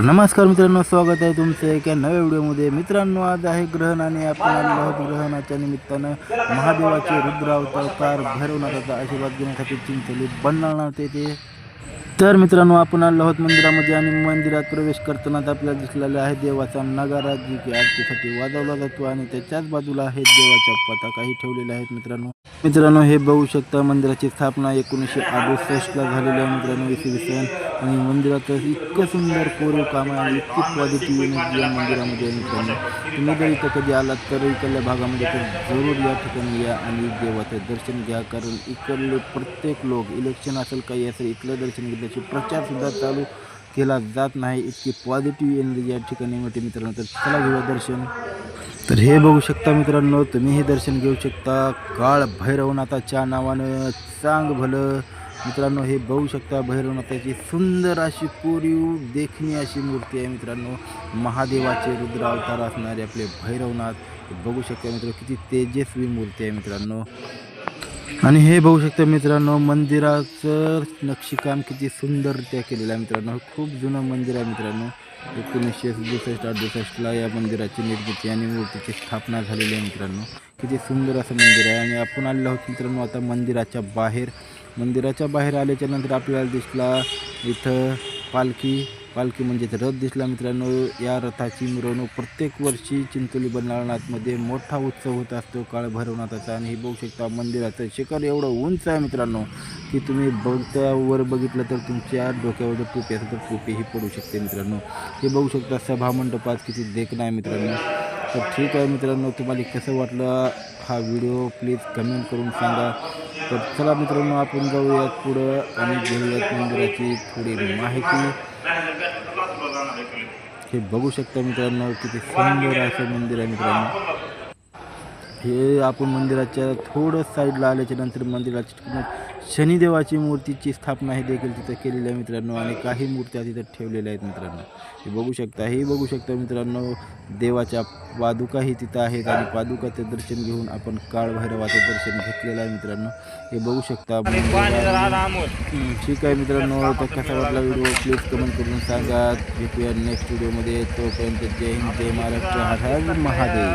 नमस्कार मित्रांनो, स्वागत आहे तुमचं एका नव्या व्हिडिओमध्ये. मित्रांनो, आज आहे ग्रहण आणि आपण आलेलो आहोत ग्रहणाच्या निमित्तानं महादेवाचे रुद्र अवतार भैरवनाथाचा आशीर्वाद घेण्यासाठी चिंचोली बनवण्यात येते. तर मित्रांनो, आपण आलो आहोत मंदिरामध्ये आणि मंदिरात प्रवेश करतानाच आपल्याला दिसलेला आहे देवाचा नगारा, जी की आरतीसाठी वाजवला जातो आणि त्याच्याच बाजूला आहेत देवाच्या पताकाही ठेवलेल्या आहेत. मित्रांनो हे बघू शकता, मंदिराची स्थापना 1968ला झालेली आहे मित्रांनो, इसवी सन. आणि मंदिराचं इतकं सुंदर कोरीव काम आहे, इतकी पॉझिटिव्ह एनर्जी आहे मंदिरामध्ये मित्रांनो. तुम्ही जर इथं कधी आलात तर इकडल्या भागामध्ये तर जरूर या ठिकाणी या आणि देवाचं दर्शन घ्या, कारण इकडले प्रत्येक लोक, इलेक्शन असेल काही असेल, इथलं दर्शन घेतल्याचे प्रचारसुद्धा चालू केला जात नाही. इतकी पॉझिटिव्ह एनर्जी या ठिकाणी मिळते मित्रांनो. तर चला घेऊया दर्शन. तर हे बघू शकता मित्रांनो, तुम्ही हे दर्शन घेऊ शकता काळ भैरवनाथाच्या नावानं. चांग भलं मित्रांनो, हे बघू शकता भैरवनाथाची सुंदर अशी कोरीव देखणी अशी मूर्ती आहे मित्रांनो. महादेवाचे रुद्र अवतार असणारे आपले भैरवनाथ हे बघू शकता मित्रांनो, किती तेजस्वी मूर्ती आहे मित्रांनो. आणि हे बघू शकता मित्रांनो, मंदिराचं नक्षीकाम किती सुंदररित्या केलेलं आहे मित्रांनो. खूप जुनं मंदिर आहे मित्रांनो. 1967-68ला या मंदिराची निर्मिती आणि मूर्तीची स्थापना झालेली आहे मित्रांनो. किती सुंदर असं मंदिर आहे. आणि आपण आलेलो आहोत मित्रांनो आता मंदिराच्या बाहेर आल्याच्या नंतर आपल्याला दिसला इथं पालखी म्हणजेच रथ दिसला मित्रांनो. या रथाची मिरवणूक प्रत्येक वर्षी चिंचोली बल्लाळनाथमध्ये मोठा उत्सव होत असतो काळ भैरवनाथाचा. आणि हे बघू शकता मंदिराचं शिखर एवढं उंच आहे मित्रांनो, की तुम्ही वर बघितलं तर तुमच्या डोक्यावर जर टोपी असेल तर टोपीही पडू शकते मित्रांनो. हे बघू शकता सभामंडपात किती देखणं आहे मित्रांनो. तर ठीक आहे मित्रांनो, तुम्हाला कसं वाटलं हा व्हिडिओ प्लीज कमेंट करून सांगा. तर चला मित्रांनो, आपण जाऊयात पुढं आणि घेऊयात मंदिराची थोडी माहिती. हे बघू शकता मित्रांनो, किती सुंदर असं मंदिर आहे मित्रांनो. हे आपण मंदिराच्या थोडं साईडला आल्याच्या नंतर मंदिराची शनिदेवाची मूर्तीची स्थापना हे देखील तिथं केलेली आहे मित्रांनो. आणि काही मूर्त्या तिथं ठेवलेल्या आहेत मित्रांनो. हे बघू शकता मित्रांनो, देवाच्या पादुकाही तिथं आहेत आणि पादुकाचं दर्शन घेऊन आपण काळभैरवाचं दर्शन घेतलेलं आहे मित्रांनो. हे बघू शकता. ठीक आहे मित्रांनो, तर कसा वाटला व्हिडिओ प्लीज कमेंट करून सांगा. भेटूया नेक्स्ट व्हिडिओमध्ये. तोपर्यंत जय हिंद, जय महाराष्ट्र, हर हर महादेव.